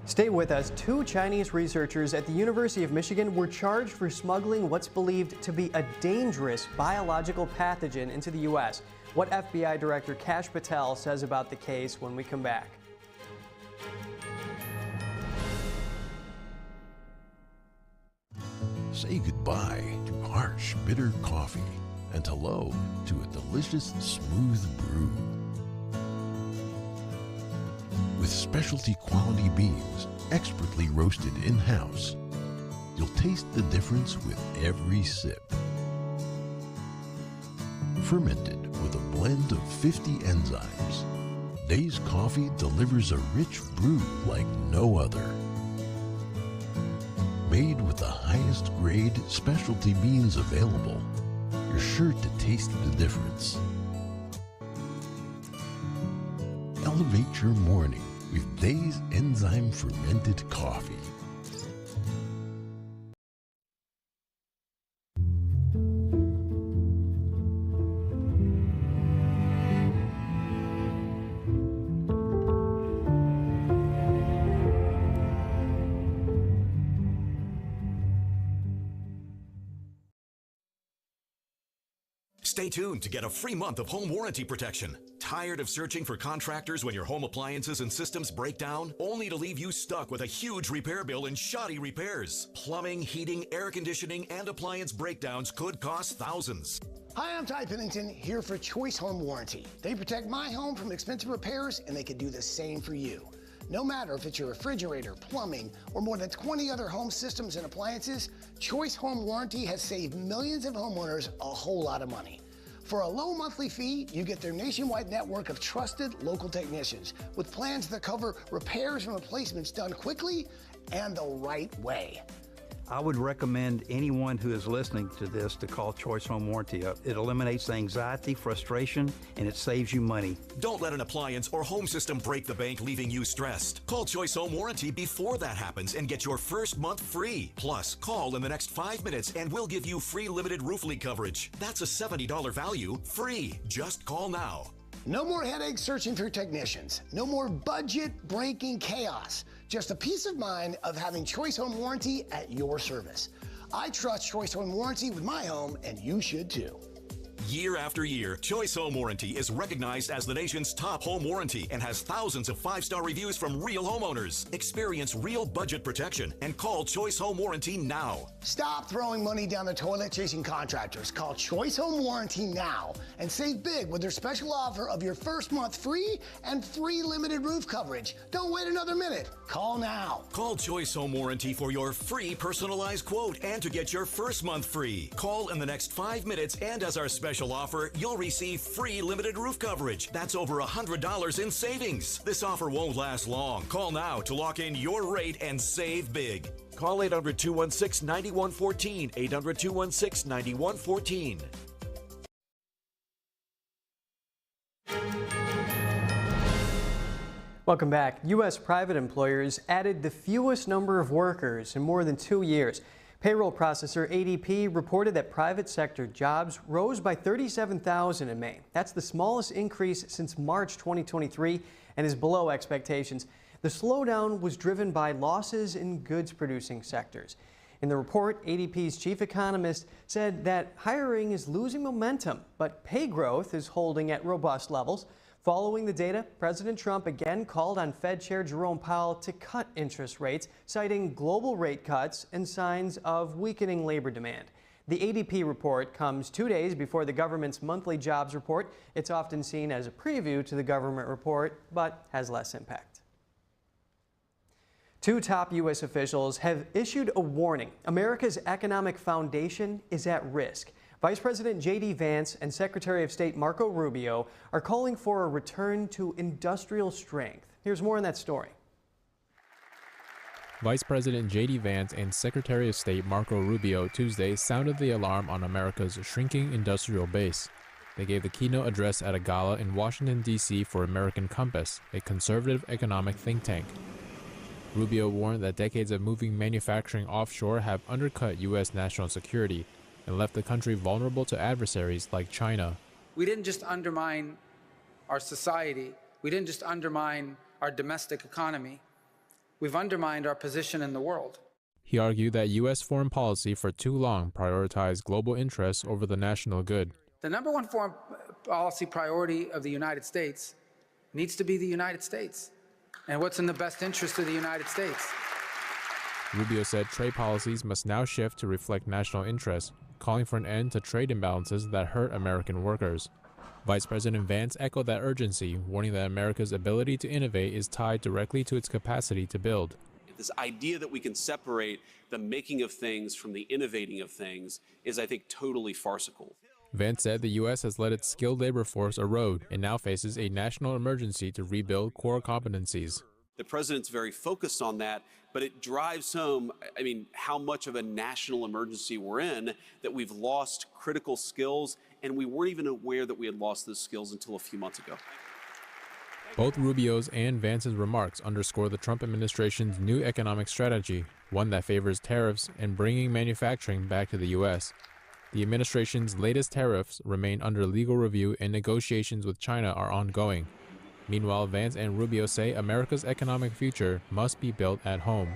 Stay with us. Two Chinese researchers at the University of Michigan were charged for smuggling what's believed to be a dangerous biological pathogen into the U.S. What FBI Director Kash Patel says about the case when we come back. Say goodbye to harsh, bitter coffee and hello to a delicious, smooth brew. With specialty quality beans, expertly roasted in-house, you'll taste the difference with every sip. Fermented with a blend of 50 enzymes, Dave's Coffee delivers a rich brew like no other. Made with the highest grade specialty beans available, you're sure to taste the difference. Elevate your morning with Dave's enzyme fermented coffee. Stay tuned to get a free month of home warranty protection. Tired of searching for contractors when your home appliances and systems break down, only to leave you stuck with a huge repair bill and shoddy repairs? Plumbing, heating, air conditioning, and appliance breakdowns could cost thousands. Hi, I'm Ty Pennington, here for Choice Home Warranty. They protect my home from expensive repairs, and they can do the same for you. No matter if it's your refrigerator, plumbing, or more than 20 other home systems and appliances, Choice Home Warranty has saved millions of homeowners a whole lot of money. For a low monthly fee, you get their nationwide network of trusted local technicians with plans that cover repairs and replacements done quickly and the right way. I would recommend anyone who is listening to this to call Choice Home Warranty up. It eliminates anxiety, frustration, and it saves you money. Don't let an appliance or home system break the bank, leaving you stressed. Call Choice Home Warranty before that happens and get your first month free. Plus, call in the next 5 minutes and we'll give you free limited roof leak coverage. That's a $70 value, free. Just call now. No more headaches searching for technicians. No more budget-breaking chaos. Just a peace of mind of having Choice Home Warranty at your service. I trust Choice Home Warranty with my home, and you should too. Year after year, Choice Home Warranty is recognized as the nation's top home warranty and has thousands of 5-star reviews from real homeowners. Experience real budget protection and call Choice Home Warranty now. Stop throwing money down the toilet chasing contractors. Call Choice Home Warranty now and save big with their special offer of your first month free and free limited roof coverage. Don't wait another minute. Call now. Call Choice Home Warranty for your free personalized quote and to get your first month free. Call in the next 5 minutes, and as our special offer, you'll receive free limited roof coverage. That's over $100 in savings. This offer won't last long. Call now to lock in your rate and save big. Call 800-216-9114, 800-216-9114. Welcome back. U.S. private employers added the fewest number of workers in more than 2 years. Payroll processor ADP reported that private sector jobs rose by 37,000 in May. That's the smallest increase since March 2023 and is below expectations. The slowdown was driven by losses in goods-producing sectors. In the report, ADP's chief economist said that hiring is losing momentum, but pay growth is holding at robust levels. Following the data, President Trump again called on Fed Chair Jerome Powell to cut interest rates, citing global rate cuts and signs of weakening labor demand. The ADP report comes 2 days before the government's monthly jobs report. It's often seen as a preview to the government report, but has less impact. 2 top U.S. officials have issued a warning. America's economic foundation is at risk. Vice President J.D. Vance and Secretary of State Marco Rubio are calling for a return to industrial strength. Here's more on that story. Vice President J.D. Vance and Secretary of State Marco Rubio Tuesday sounded the alarm on America's shrinking industrial base. They gave the keynote address at a gala in Washington, D.C. for American Compass, a conservative economic think tank. Rubio warned that decades of moving manufacturing offshore have undercut U.S. national security and left the country vulnerable to adversaries like China. We didn't just undermine our society. We didn't just undermine our domestic economy. We've undermined our position in the world. He argued that U.S. foreign policy for too long prioritized global interests over the national good. The number one foreign policy priority of the United States needs to be the United States and what's in the best interest of the United States. Rubio said trade policies must now shift to reflect national interests, calling for an end to trade imbalances that hurt American workers. Vice President Vance echoed that urgency, warning that America's ability to innovate is tied directly to its capacity to build. This idea that we can separate the making of things from the innovating of things is, I think, totally farcical. Vance said the U.S. has let its skilled labor force erode and now faces a national emergency to rebuild core competencies. The president's very focused on that, but it drives home, how much of a national emergency we're in, that we've lost critical skills, and we weren't even aware that we had lost those skills until a few months ago. Both Rubio's and Vance's remarks underscore the Trump administration's new economic strategy, one that favors tariffs and bringing manufacturing back to the U.S. The administration's latest tariffs remain under legal review and negotiations with China are ongoing. Meanwhile, Vance and Rubio say America's economic future must be built at home.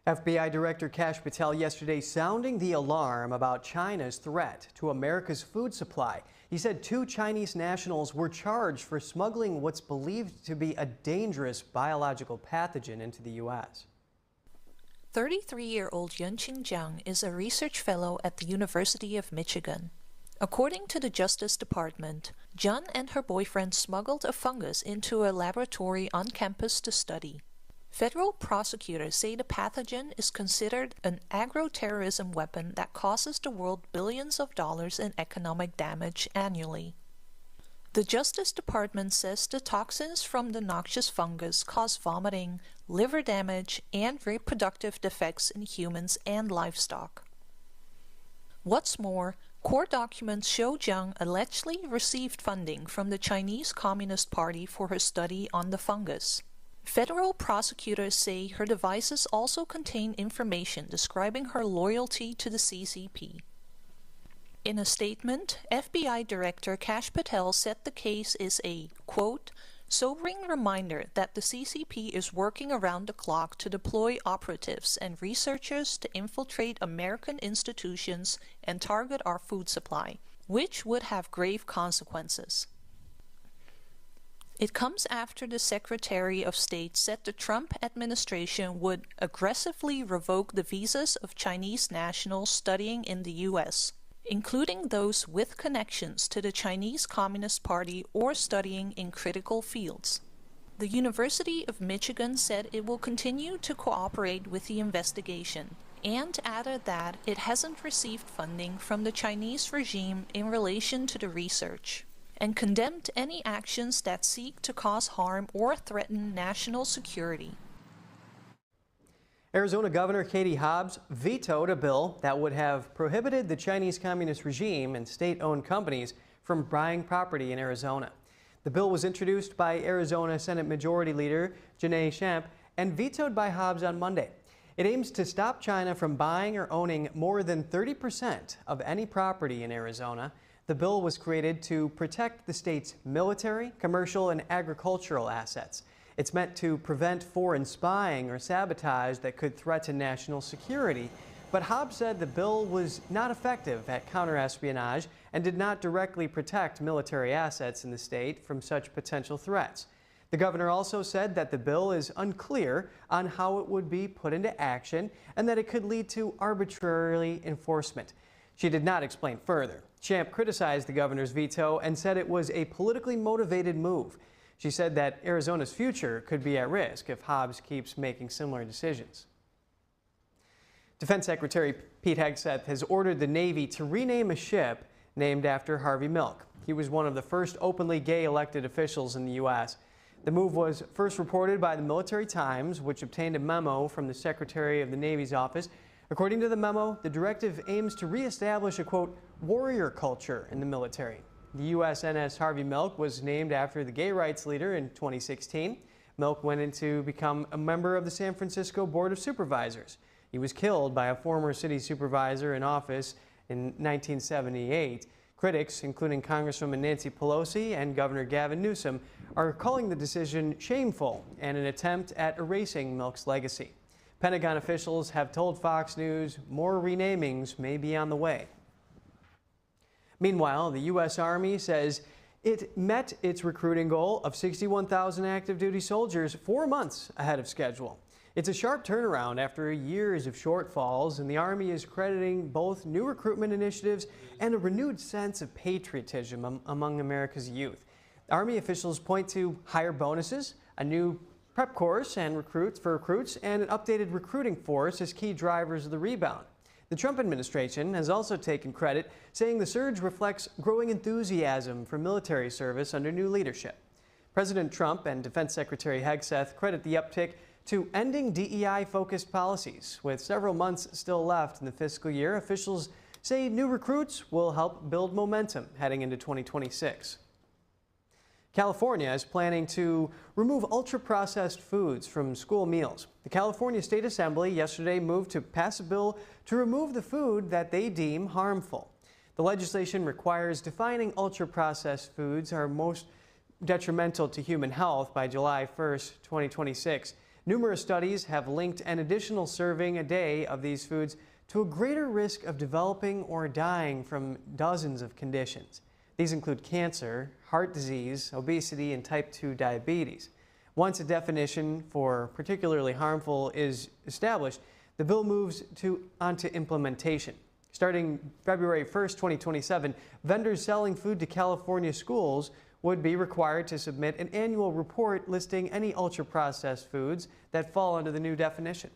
FBI Director Kash Patel yesterday sounding the alarm about China's threat to America's food supply. He said 2 Chinese nationals were charged for smuggling what's believed to be a dangerous biological pathogen into the U.S. 33-year-old Yuanqing Jiang is a research fellow at the University of Michigan. According to the Justice Department, Jiang and her boyfriend smuggled a fungus into a laboratory on campus to study. Federal prosecutors say the pathogen is considered an agro-terrorism weapon that causes the world billions of dollars in economic damage annually. The Justice Department says the toxins from the noxious fungus cause vomiting, liver damage, and reproductive defects in humans and livestock. What's more, court documents show Jiang allegedly received funding from the Chinese Communist Party for her study on the fungus. Federal prosecutors say her devices also contain information describing her loyalty to the CCP. In a statement, FBI Director Kash Patel said the case is a, quote, sobering reminder that the CCP is working around the clock to deploy operatives and researchers to infiltrate American institutions and target our food supply, which would have grave consequences. It comes after the Secretary of State said the Trump administration would aggressively revoke the visas of Chinese nationals studying in the U.S., including those with connections to the Chinese Communist Party or studying in critical fields. The University of Michigan said it will continue to cooperate with the investigation, and added that it hasn't received funding from the Chinese regime in relation to the research, and condemned any actions that seek to cause harm or threaten national security. Arizona Governor Katie Hobbs vetoed a bill that would have prohibited the Chinese Communist regime and state-owned companies from buying property in Arizona. The bill was introduced by Arizona Senate Majority Leader Janae Shamp and vetoed by Hobbs on Monday. It aims to stop China from buying or owning more than 30% of any property in Arizona. The bill was created to protect the state's military, commercial, and agricultural assets. It's meant to prevent foreign spying or sabotage that could threaten national security. But Hobbs said the bill was not effective at counterespionage and did not directly protect military assets in the state from such potential threats. The governor also said that the bill is unclear on how it would be put into action and that it could lead to arbitrary enforcement. She did not explain further. Shamp criticized the governor's veto and said it was a politically motivated move. She said that Arizona's future could be at risk if Hobbs keeps making similar decisions. Defense Secretary Pete Hegseth has ordered the Navy to rename a ship named after Harvey Milk. He was one of the first openly gay elected officials in the U.S. The move was first reported by the Military Times, which obtained a memo from the Secretary of the Navy's office. According to the memo, the directive aims to reestablish a, quote, warrior culture in the military. The USNS Harvey Milk was named after the gay rights leader in 2016. Milk went in to become a member of the San Francisco Board of Supervisors. He was killed by a former city supervisor in office in 1978. Critics, including Congresswoman Nancy Pelosi and Governor Gavin Newsom, are calling the decision shameful and an attempt at erasing Milk's legacy. Pentagon officials have told Fox News more renamings may be on the way. Meanwhile, the U.S. Army says it met its recruiting goal of 61,000 active duty soldiers 4 months ahead of schedule. It's a sharp turnaround after years of shortfalls, and the Army is crediting both new recruitment initiatives and a renewed sense of patriotism among America's youth. Army officials point to higher bonuses, a new prep course and for recruits, and an updated recruiting force as key drivers of the rebound. The Trump administration has also taken credit, saying the surge reflects growing enthusiasm for military service under new leadership. President Trump and Defense Secretary Hegseth credit the uptick to ending DEI-focused policies. With several months still left in the fiscal year, officials say new recruits will help build momentum heading into 2026. California is planning to remove ultra-processed foods from school meals. The California State Assembly yesterday moved to pass a bill to remove the food that they deem harmful. The legislation requires defining ultra-processed foods are most detrimental to human health by July 1st, 2026. Numerous studies have linked an additional serving a day of these foods to a greater risk of developing or dying from dozens of conditions. These include cancer, heart disease, obesity, and type 2 diabetes. Once a definition for particularly harmful is established, the bill moves onto implementation. Starting February 1st, 2027, vendors selling food to California schools would be required to submit an annual report listing any ultra-processed foods that fall under the new definition.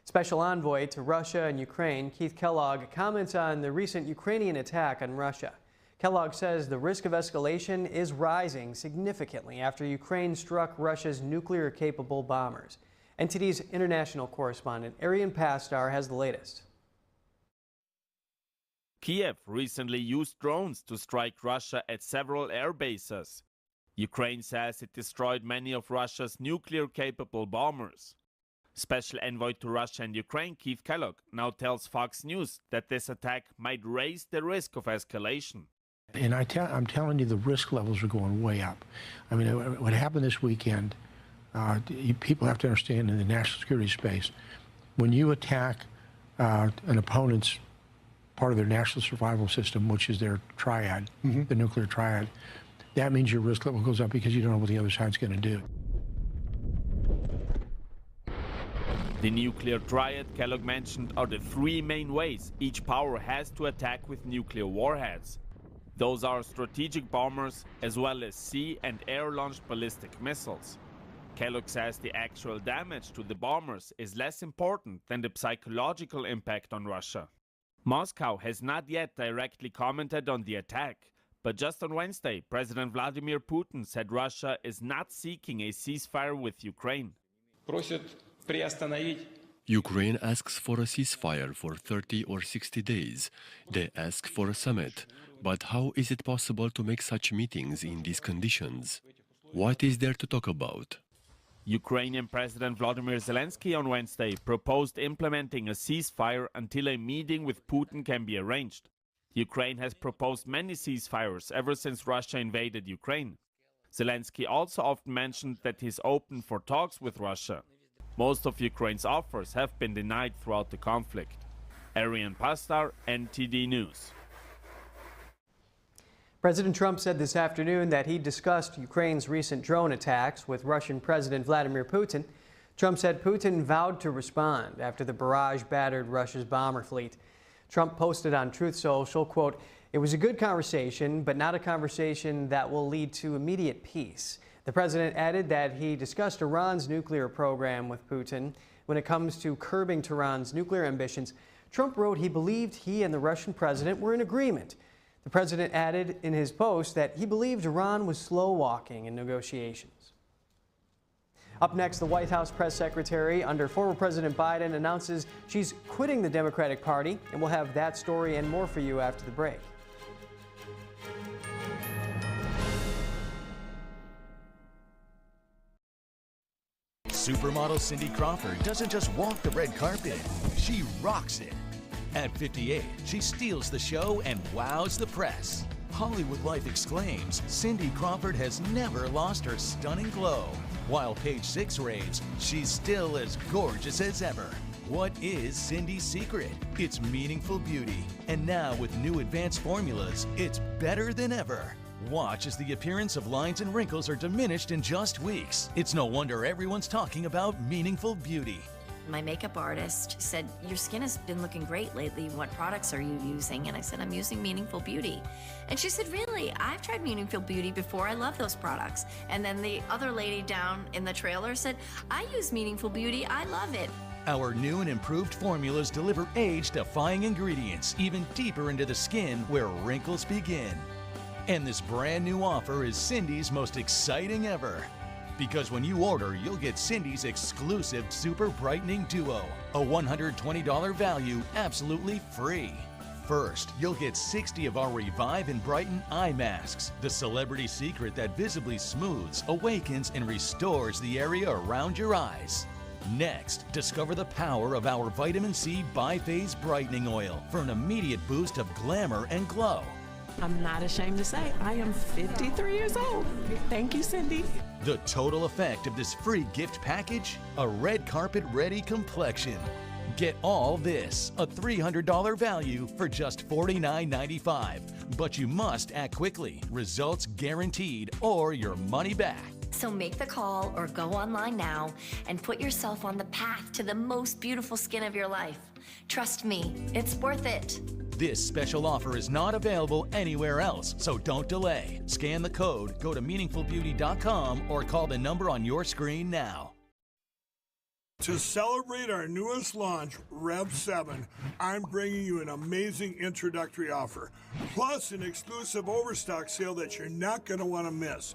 Special Envoy to Russia and Ukraine, Keith Kellogg, comments on the recent Ukrainian attack on Russia. Kellogg says the risk of escalation is rising significantly after Ukraine struck Russia's nuclear-capable bombers. NTD's international correspondent Arian Pastar has the latest. Kiev recently used drones to strike Russia at several air bases. Ukraine says it destroyed many of Russia's nuclear-capable bombers. Special envoy to Russia and Ukraine, Keith Kellogg, now tells Fox News that this attack might raise the risk of escalation. And I'm telling you, the risk levels are going way up. I mean, what happened this weekend, people have to understand in the national security space, when you attack an opponent's part of their national survival system, which is their triad, the nuclear triad, that means your risk level goes up because you don't know what the other side's going to do. The nuclear triad Kellogg mentioned are the three main ways each power has to attack with nuclear warheads. Those are strategic bombers as well as sea and air-launched ballistic missiles. Kellogg says the actual damage to the bombers is less important than the psychological impact on Russia. Moscow has not yet directly commented on the attack, but just on Wednesday, President Vladimir Putin said Russia is not seeking a ceasefire with Ukraine. Ukraine asks for a ceasefire for 30 or 60 days. They ask for a summit. But how is it possible to make such meetings in these conditions? What is there to talk about? Ukrainian President Volodymyr Zelensky on Wednesday proposed implementing a ceasefire until a meeting with Putin can be arranged. Ukraine has proposed many ceasefires ever since Russia invaded Ukraine. Zelensky also often mentioned that he's open for talks with Russia. Most of Ukraine's offers have been denied throughout the conflict. Arian Pastar, NTD News. President Trump said this afternoon that he discussed Ukraine's recent drone attacks with Russian President Vladimir Putin. Trump said Putin vowed to respond after the barrage battered Russia's bomber fleet. Trump posted on Truth Social, quote, "It was a good conversation, but not a conversation that will lead to immediate peace." The president added that he discussed Iran's nuclear program with Putin. When it comes to curbing Tehran's nuclear ambitions, Trump wrote he believed he and the Russian president were in agreement. The president added in his post that he believed Iran was slow-walking in negotiations. Up next, the White House press secretary under former President Biden announces she's quitting the Democratic Party, and we'll have that story and more for you after the break. Supermodel Cindy Crawford doesn't just walk the red carpet, she rocks it. At 58, she steals the show and wows the press. Hollywood Life exclaims, Cindy Crawford has never lost her stunning glow. While Page 6 raves, she's still as gorgeous as ever. What is Cindy's secret? It's meaningful beauty. And now with new advanced formulas, it's better than ever. Watch as the appearance of lines and wrinkles are diminished in just weeks. It's no wonder everyone's talking about meaningful beauty. My makeup artist said, your skin has been looking great lately. What products are you using? And I said, I'm using Meaningful Beauty. And she said, really? I've tried Meaningful Beauty before. I love those products. And then the other lady down in the trailer said, I use Meaningful Beauty. I love it. Our new and improved formulas deliver age-defying ingredients even deeper into the skin where wrinkles begin. And this brand new offer is Cindy's most exciting ever. Because when you order, you'll get Cindy's exclusive Super Brightening Duo, a $120 value absolutely free. First, you'll get 60 of our Revive and Brighten eye masks, the celebrity secret that visibly smooths, awakens, and restores the area around your eyes. Next, discover the power of our Vitamin C Biphase Brightening Oil for an immediate boost of glamour and glow. I'm not ashamed to say I am 53 years old. Thank you, Cindy. The total effect of this free gift package? A red carpet ready complexion. Get all this, a $300 value for just $49.95. But you must act quickly. Results guaranteed or your money back. So make the call or go online now and put yourself on the path to the most beautiful skin of your life. Trust me, it's worth it. This special offer is not available anywhere else, so don't delay. Scan the code, go to meaningfulbeauty.com, or call the number on your screen now. To celebrate our newest launch, Rev 7, I'm bringing you an amazing introductory offer, plus an exclusive overstock sale that you're not going to want to miss.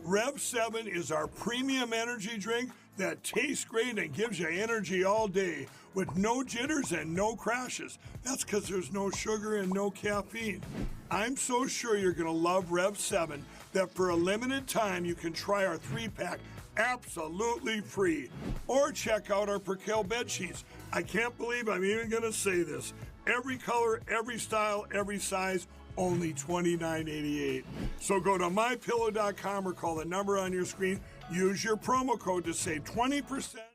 Rev 7 is our premium energy drink that tastes great and gives you energy all day with no jitters and no crashes. That's because there's no sugar and no caffeine. I'm so sure you're going to love Rev 7 that for a limited time you can try our 3-pack absolutely free. Or check out our Percale bed sheets. I can't believe I'm even going to say this. Every color, every style, every size, only $29.88. So go to mypillow.com or call the number on your screen. Use your promo code to save 20%.